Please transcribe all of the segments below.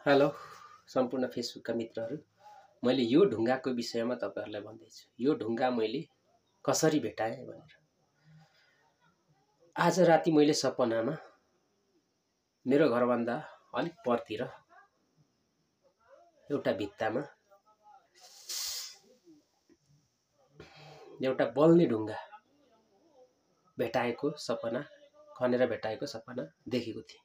Hello सम्पूर्ण फेसबुकका मित्रहरू, मैले यो ढुङ्गाको विषयमा तपाईहरुलाई भन्दैछु। यो ढुङ्गा मैले कसरी भेटाएँ भनेर। आज राति मैले सपनामा मेरो घरभन्दा अलिक परतिर एउटा भित्तामा एउटा बल्ने ढुङ्गा भेटाएको सपना, खनेर भेटाएको सपना देखेको थिएँ।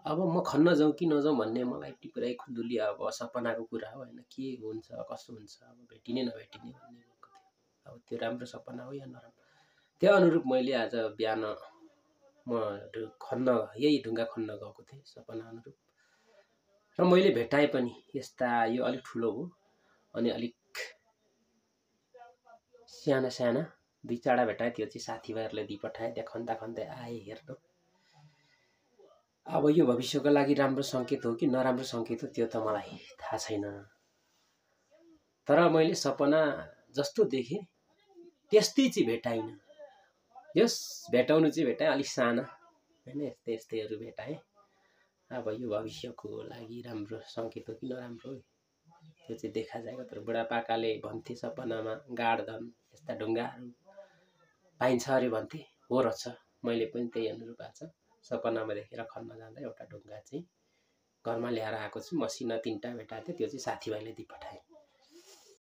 अब म खन्न जाउँ कि नजाउँ भन्ने मलाई पुरै खुन्दुली, अब सपनाको कुरा हो हैन, के हुन्छ कसो हुन्छ, अब भेटिने नभेटिने भन्ने भएको थियो। अब त्यो राम्रो सपना हो या नराम्रो, त्यो अनुरूप मैले आज बिहान म यही ढुङ्गा खन्न गएको थिएँ सपना अनुरूप, र मैले भेटाएँ पनि। यस्ता यो अलिक ठुलो हो अनि अलिक साना साना दुई चारवटा भेटाएँ। त्यो चाहिँ साथीभाइहरूले दिइपठाए। त्यहाँ खन्दा खन्दै आए हेर्न। अब यो भविष्यको लागि राम्रो संकेत हो कि नराम्रो संकेत हो त्यो त मलाई थाहा छैन, तर मैले सपना जस्तो देखेँ त्यस्तै चाहिँ भेटाइन। यस भेटाउनु चाहिँ भेटाएँ, अलिक साना हैन, यस्तै यस्तैहरु भेटाएँ। अब यो भविष्यको लागि राम्रो संकेत हो कि नराम्रो त्यो चाहिँ देखा जाएगा। तर बुढापाकाले भन्थे सपनामा गाडधन यस्ता ढुङ्गाहरू पाइन्छ अरे भन्थे, हो रहेछ। मैले पनि त्यही अनुरूप आज सपनामा देखेर खन्न जाँदा एउटा ढुङ्गा चाहिँ घरमा ल्याएर आएको छु। मसिना 3टा भेटाएको थियो, त्यो चाहिँ साथीभाइले दिइपठाए।